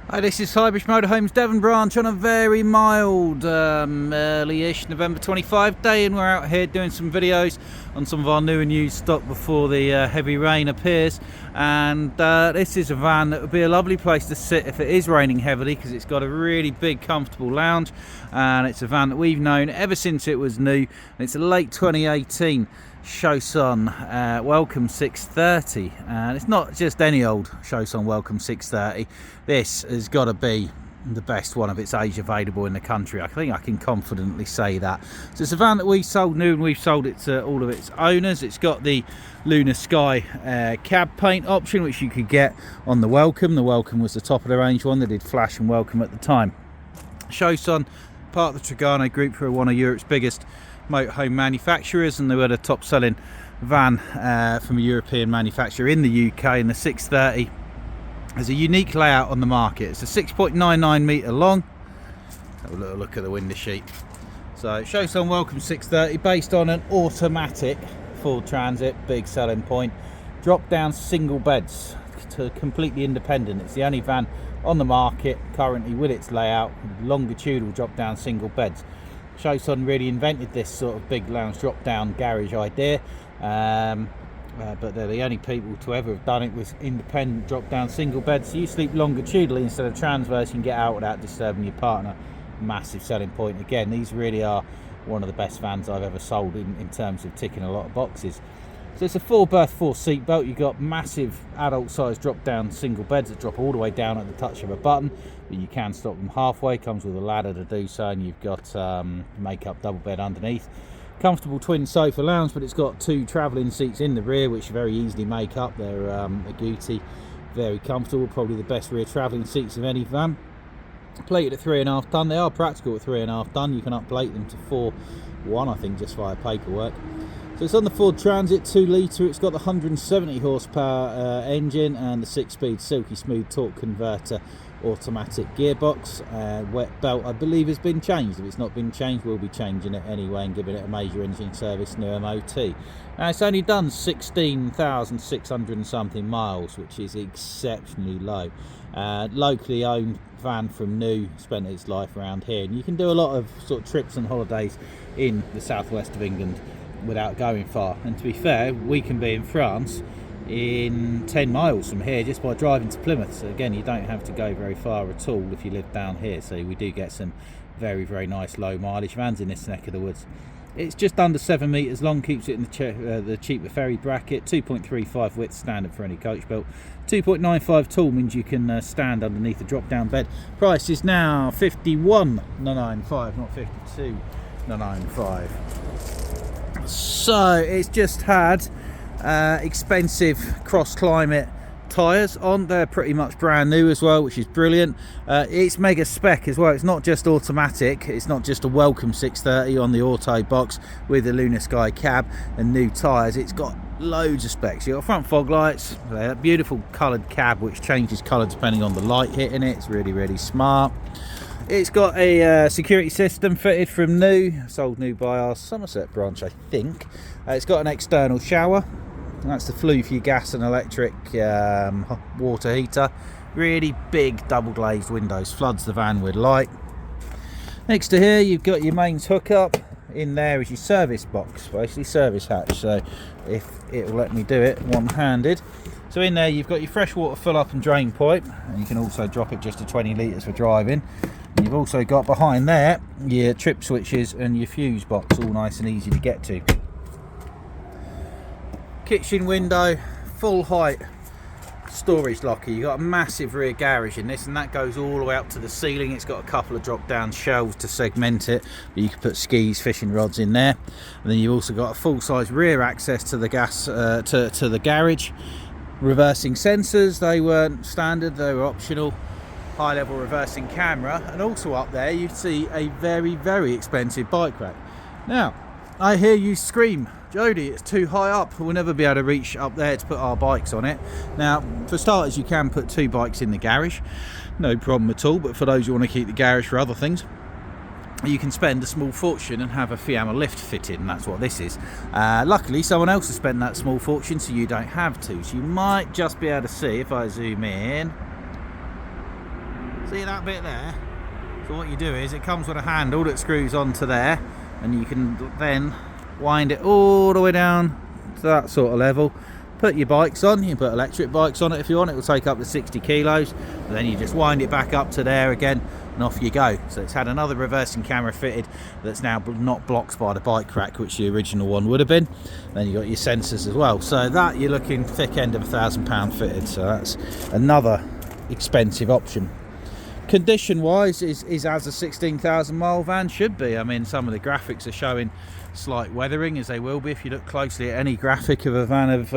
Hi, this is Highbridge Motorhome's Devon branch on a very mild, early-ish November 25 day, and we're out here doing some videos on some of our new and used stock before the heavy rain appears. And this is a van that would be a lovely place to sit if it is raining heavily, because it's got a really big, comfortable lounge, and it's a van that we've known ever since it was new. And it's a late 2018 Chausson Welcome 630, and it's not just any old Chausson Welcome 630. This has got to be the best one of its age available in the country. I think I can confidently say that. So it's a van that we sold new, and we've sold it to all of its owners. It's got the Lunar Sky cab paint option, which you could get on the Welcome. The Welcome was the top of the range one. They did Flash and Welcome at the time. Chausson, part of the Trigano group, who are one of Europe's biggest motorhome manufacturers, and they were the top selling van from a European manufacturer in the UK. In the 630 there's a unique layout on the market. It's a 6.99 metre long. Have a little look at the window sheet. So Chausson Welcome 630, based on an automatic full transit, big selling point. Drop down single beds, to completely independent. It's the only van on the market currently with its layout, longitudinal drop down single beds. Chausson really invented this sort of big lounge drop down garage idea, but they're the only people to ever have done it with independent drop down single beds. So you sleep longitudinally instead of transverse, you can get out without disturbing your partner. Massive selling point. Again, these really are one of the best vans I've ever sold in terms of ticking a lot of boxes. So it's a 4-berth, 4-seat belt. You've got massive adult size drop down single beds that drop all the way down at the touch of a button, but you can stop them halfway. Comes with a ladder to do so, and you've got make-up double bed underneath. Comfortable twin sofa lounge, but it's got 2 travelling seats in the rear, which very easily make up. They're agouti, very comfortable, probably the best rear travelling seats of any van. Plated at 3.5 tonne. They are practical at 3.5 tonne. You can upplate them to 4.1, I think, just via paperwork. So it's on the Ford Transit 2 litre. It's got the 170 horsepower engine and the 6-speed silky smooth torque converter automatic gearbox. Wet belt, I believe, has been changed. If it's not been changed, we'll be changing it anyway and giving it a major engine service, new MOT. Now, it's only done 16,600 and something miles, which is exceptionally low. Locally owned van from new, spent its life around here, and you can do a lot of sort of trips and holidays in the southwest of England without going far. And to be fair, we can be in France in 10 miles from here just by driving to Plymouth. So again, you don't have to go very far at all if you live down here. So we do get some very, very nice low mileage vans in this neck of the woods. It's just under 7 metres long, keeps it in the cheaper ferry bracket. 2.35 width, standard for any coach built. 2.95 tall means you can stand underneath the drop down bed. Price is now $51,995, not $52,995. So it's just had expensive cross climate tyres on. They're pretty much brand new as well, which is brilliant. It's mega spec as well. It's not just automatic, it's not just a Welcome 630 on the auto box with the Lunar Sky cab and new tyres. It's got loads of specs. You've got front fog lights, a beautiful coloured cab which changes colour depending on the light hitting it. It's really, really smart. It's got a security system fitted from new, sold new by our Somerset branch, I think. It's got an external shower. That's the flue for your gas and electric water heater. Really big double glazed windows, floods the van with light. Next to here, you've got your mains hookup. In there is your service box, basically service hatch. So if it will let me do it one-handed. So in there, you've got your freshwater fill up and drain pipe, and you can also drop it just to 20 litres for driving. And you've also got behind there your trip switches and your fuse box, all nice and easy to get to. Kitchen window, full height storage locker. You've got a massive rear garage in this, and that goes all the way up to the ceiling. It's got a couple of drop down shelves to segment it, but you can put skis, fishing rods in there. And then you've also got a full size rear access to the to the garage. Reversing sensors, they weren't standard, they were optional. High level reversing camera, and also up there you see a very, very expensive bike rack. Now I hear you scream, Jody, it's too high up, we'll never be able to reach up there to put our bikes on it. Now, for starters, you can put 2 bikes in the garage, no problem at all, but for those who want to keep the garage for other things, you can spend a small fortune and have a Fiamma lift fitted, and that's what this is. Luckily, someone else has spent that small fortune, so you don't have to. So you might just be able to see, if I zoom in, See that bit there? So what you do is it comes with a handle that screws onto there, and you can then wind it all the way down to that sort of level. Put your bikes on, you can put electric bikes on it if you want, it will take up to 60 kilos, and then you just wind it back up to there again and off you go. So it's had another reversing camera fitted that's now not blocked by the bike rack, which the original one would have been. Then you got your sensors as well, so that you're looking thick end of £1,000 fitted, so that's another expensive option. Condition wise is as a 16,000 mile van should be. I mean, some of the graphics are showing slight weathering, as they will be if you look closely at any graphic of a van of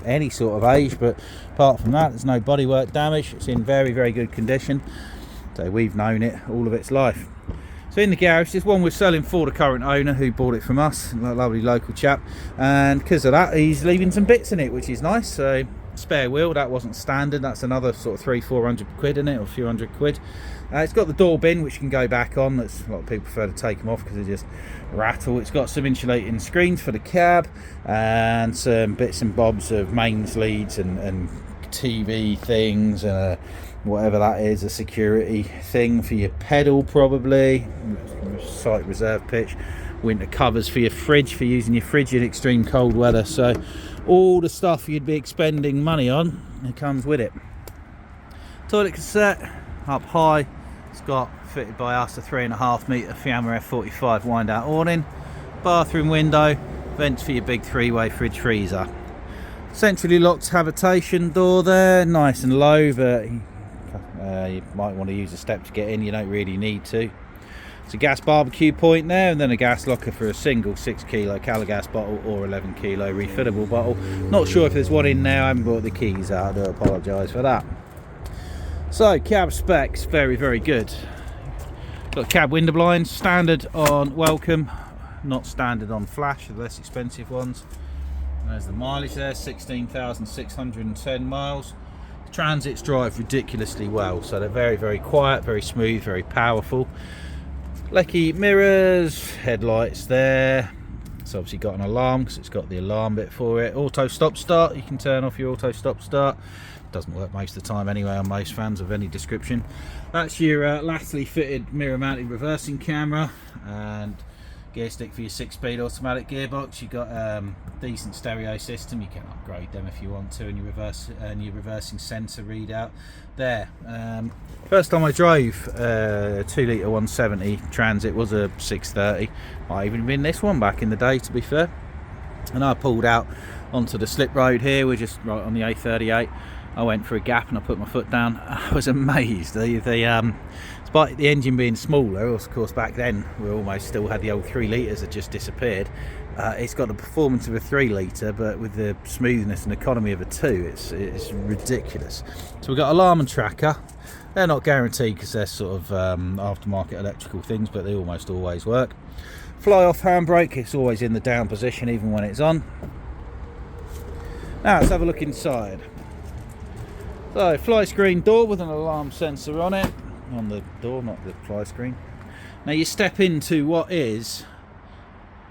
any sort of age, but apart from that there's no bodywork damage. It's in very, very good condition, so we've known it all of its life. So in the garage, this one we're selling for the current owner who bought it from us, a lovely local chap, and because of that he's leaving some bits in it, which is nice. So spare wheel, that wasn't standard, that's another sort of 300-400 quid in it, or a few hundred quid. It's got the door bin which can go back on. That's a lot of people prefer to take them off because they just rattle. It's got some insulating screens for the cab and some bits and bobs of mains leads and TV things and whatever that is, a security thing for your pedal probably, site reserve pitch, winter covers for your fridge, for using your fridge in extreme cold weather. So all the stuff you'd be expending money on, it comes with it. Toilet cassette up high. It's got, fitted by us, a 3.5 metre Fiamma F45 wind out awning, bathroom window, vents for your big 3-way fridge freezer, centrally locked habitation door there, nice and low, but you might want to use a step to get in, you don't really need to. It's a gas barbecue point there, and then a gas locker for a single 6 kilo Calagas bottle or 11 kilo refillable bottle. Not sure if there's one in there, I haven't brought the keys out, I do apologise for that. So cab specs, very, very good. Got cab window blinds, standard on Welcome, not standard on Flash, the less expensive ones. There's the mileage there, 16,610 miles. The transits drive ridiculously well, so they're very, very quiet, very smooth, very powerful. Lecky mirrors, headlights there. It's obviously got an alarm because it's got the alarm bit for it. Auto stop start, you can turn off your auto stop start. Doesn't work most of the time anyway on most vans of any description. That's your laterally fitted mirror mounted reversing camera and gear stick for your 6-speed automatic gearbox. You've got decent stereo system, you can upgrade them if you want to, and your reversing sensor readout there. First time I drove a 2 litre 170 Transit was a 630. Might even been this one back in the day, to be fair. And I pulled out onto the slip road here, we're just right on the A38. I went for a gap and I put my foot down. I was amazed. Despite the engine being smaller, of course back then we almost still had the old 3 litres that just disappeared. It's got the performance of a 3 litre, but with the smoothness and economy of a 2, it's ridiculous. So we've got alarm and tracker. They're not guaranteed because they're sort of aftermarket electrical things, but they almost always work. Fly off handbrake, it's always in the down position even when it's on. Now let's have a look inside. So, fly screen door with an alarm sensor on it, on the door, not the fly screen. Now you step into what is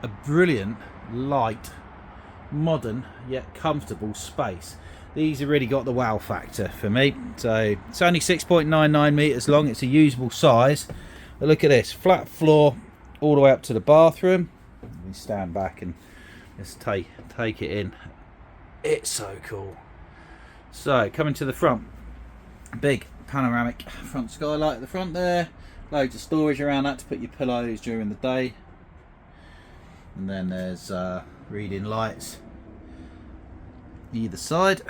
a brilliant, light, modern, yet comfortable space. These have really got the wow factor for me. So, it's only 6.99 metres long, it's a usable size. But look at this, flat floor all the way up to the bathroom. Let me stand back and just take it in. It's so cool. So coming to the front, big panoramic front skylight at the front there, loads of storage around that to put your pillows during the day, and then there's reading lights either side,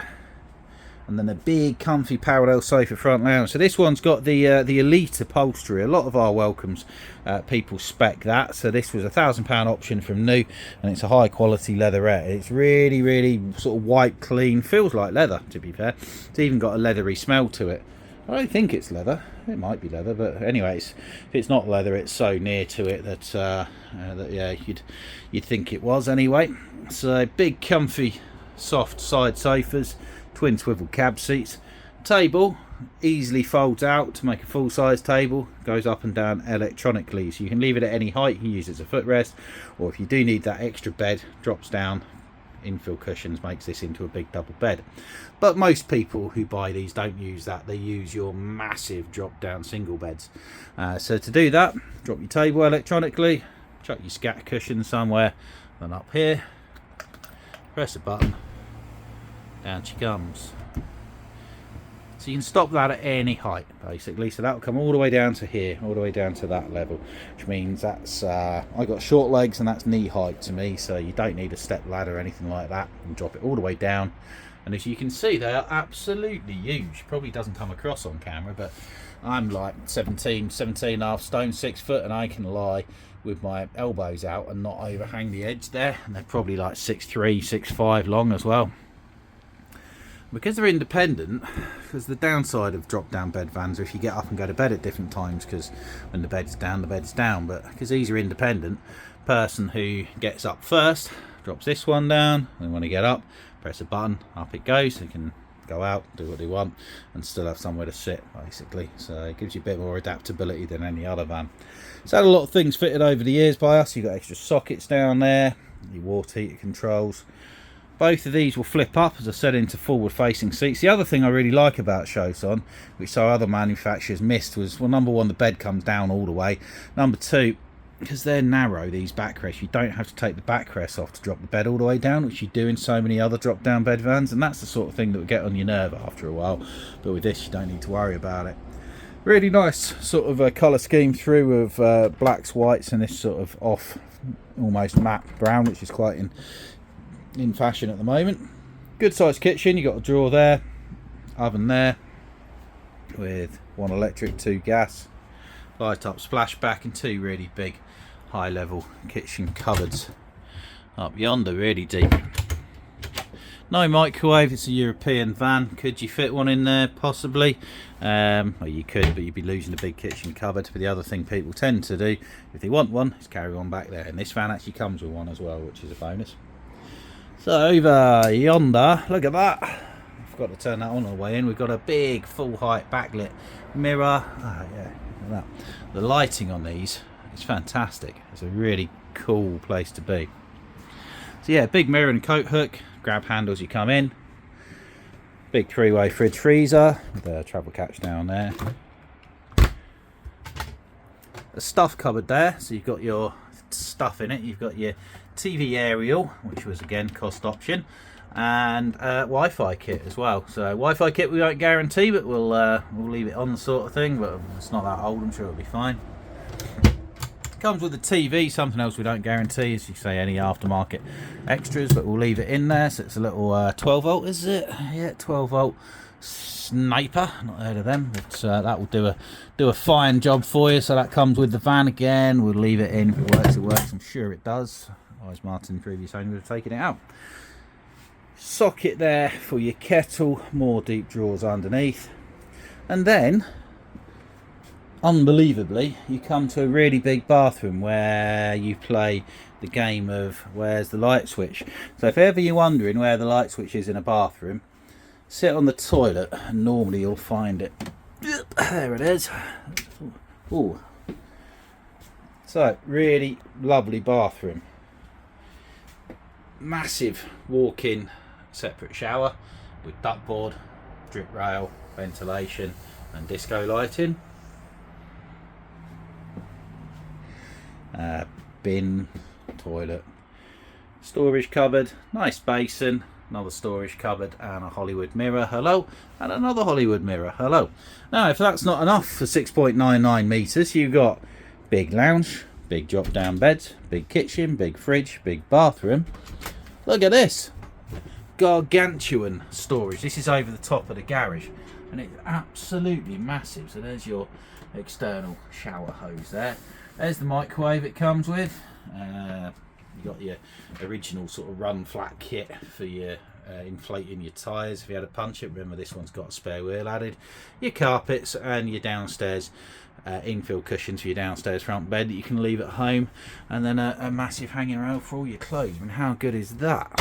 and then a big comfy parallel sofa front lounge. So this one's got the elite upholstery. A lot of our Welcomes people spec that, so this was a £1,000 option from new, and it's a high quality leatherette. It's really, really sort of white clean, feels like leather, to be fair. It's even got a leathery smell to it. I don't think it's leather, it might be leather, but anyways, if it's not leather, it's so near to it that yeah, you'd think it was anyway. So big comfy soft side sofas, twin swivel cab seats, table easily folds out to make a full-size table, goes up and down electronically, so you can leave it at any height, you can use it as a footrest, or if you do need that extra bed, drops down infill cushions makes this into a big double bed. But most people who buy these don't use that. They use your massive drop down single beds. So to do that, drop your table electronically, chuck your scat cushion somewhere, and up here, press a button, down she comes. So you can stop that at any height, basically. So that will come all the way down to here, all the way down to that level, which means that's I got short legs and that's knee height to me, so you don't need a step ladder or anything like that. And drop it all the way down, and as you can see, they are absolutely huge. Probably doesn't come across on camera, but I'm like 17 and a half stone, 6 foot, and I can lie with my elbows out and not overhang the edge there. And they're probably like 6'3", 6'5" long as well. Because they're independent, because the downside of drop down bed vans are if you get up and go to bed at different times, because when the bed's down, but because these are independent, person who gets up first drops this one down, and when they get up, press a button, up it goes. They can go out, do what they want, and still have somewhere to sit, basically. So it gives you a bit more adaptability than any other van. So had a lot of things fitted over the years by us. You've got extra sockets down there, your water heater controls. Both of these will flip up, as I said, into forward facing seats. The other thing I really like about Chausson, which some other manufacturers missed, was, well, number one, the bed comes down all the way. Number two, because they're narrow, these backrests, you don't have to take the backrest off to drop the bed all the way down, which you do in so many other drop down bed vans, and that's the sort of thing that will get on your nerve after a while. But with this, you don't need to worry about it. Really nice sort of a colour scheme through of blacks, whites, and this sort of off, almost matte brown, which is quite in fashion at the moment. Good sized kitchen. You got a drawer there, oven there with 1 electric, 2 gas, light up splashback, and 2 really big high level kitchen cupboards up yonder, really deep. No microwave. It's a European van. Could you fit one in there? Possibly. Well, you could, but you'd be losing a big kitchen cupboard. But the other thing people tend to do, if they want one, is carry one back there, and this van actually comes with one as well, which is a bonus. So over yonder, look at that. I forgot to turn that on the way in. We've got a big full height backlit mirror. Yeah, look at that. The lighting on these is fantastic. It's a really cool place to be. So yeah, big mirror and coat hook, grab handles you come in. Big 3-way fridge freezer with a travel catch down there. A stuff cupboard there, so you've got your stuff in it. You've got your TV aerial, which was again cost option, and Wi-Fi kit as well. So Wi-Fi kit we won't guarantee, but we'll leave it on, sort of thing. But it's not that old, I'm sure it'll be fine. Comes with a TV. Something else we don't guarantee, as you say, any aftermarket extras, but we'll leave it in there. So it's a little 12 volt, is it? Yeah, 12 volt sniper. Not heard of them, but that will do a fine job for you. So that comes with the van again. We'll leave it in. If it works, it works. I'm sure it does. Otherwise, Martin, previous owner, would have taken it out. Socket there for your kettle. More deep drawers underneath, and then, unbelievably, you come to a really big bathroom where you play the game of where's the light switch. So if ever you're wondering where the light switch is in a bathroom, sit on the toilet and normally you'll find it. There it is. Ooh. So really lovely bathroom. Massive walk-in separate shower with duckboard, drip rail, ventilation and disco lighting. Bin, toilet, storage cupboard, nice basin, another storage cupboard, and a Hollywood mirror, hello, and another Hollywood mirror, hello. Now if that's not enough for 6.99 metres, you've got big lounge, big drop down beds, big kitchen, big fridge, big bathroom. Look at this, gargantuan storage. This is over the top of the garage and it's absolutely massive. So there's your external shower hose there. There's the microwave it comes with. You got your original sort of run flat kit for your inflating your tyres if you had to punch it. Remember, this one's got a spare wheel added. Your carpets and your downstairs infill cushions for your downstairs front bed that you can leave at home, and then a massive hanging rail for all your clothes. I mean, how good is that?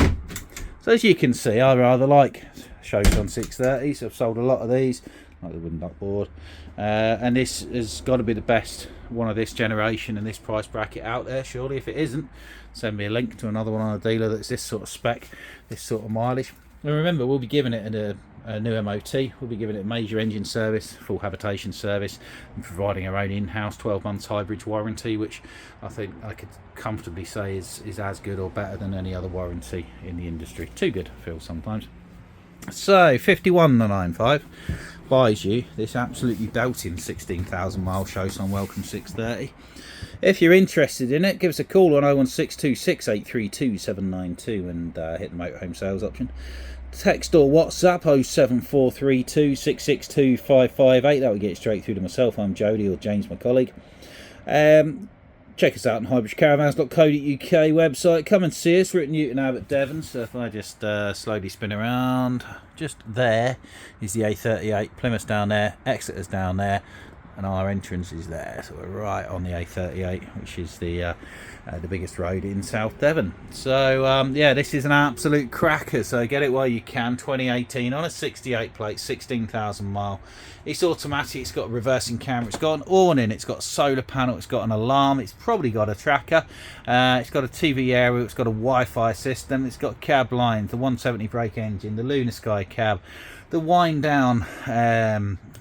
So as you can see, I rather like Chausson 630s. I've sold a lot of these. like the wooden duck board. And this has got to be the best one of this generation and this price bracket out there, surely. If it isn't, send me a link to another one on a dealer that's this sort of spec, this sort of mileage. And remember, we'll be giving it a new MOT, we'll be giving it a major engine service, full habitation service, and providing our own in-house 12 months Highbridge warranty, which I think I could comfortably say is as good or better than any other warranty in the industry. Too good, I feel sometimes. So 51,995 buys you this absolutely belting 16,000 mile Chausson Welcome 630. If you're interested in it, give us a call on 01626 832 792 and hit the motorhome sales option. Text or WhatsApp 07432 662 558. That will get straight through to myself. I'm Jody, or James, my colleague. Check us out on highbridgecaravan.co.uk website. Come and see us. We're at Newton Abbot, Devon. So if I just slowly spin around, just there is the A38. Plymouth's down there, Exeter's down there, and our entrance is there. So we're right on the A38, which is the biggest road in South Devon. So yeah, this is an absolute cracker. So get it while you can. 2018 on a 68 plate, 16,000 mile. It's automatic. It's got a reversing camera. It's got an awning. It's got a solar panel. It's got an alarm. It's probably got a tracker. It's got a TV area. It's got a Wi-Fi system. It's got cab lines, the 170 brake engine, the Lunar Sky cab, the wind down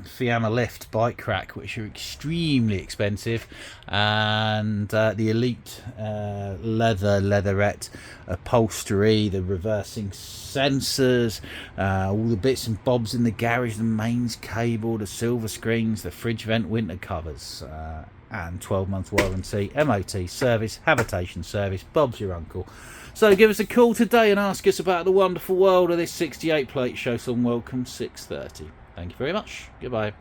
Fiamma lift bike rack, which are extremely expensive, and the elite leatherette upholstery, the reversing sensors, all the bits and bobs in the garage, the mains cable, the silver screens, the fridge vent winter covers, and 12-month warranty, MOT service, habitation service. Bob's your uncle. So give us a call today and ask us about the wonderful world of this 68 plate Chausson Welcome 630. Thank you very much. Goodbye.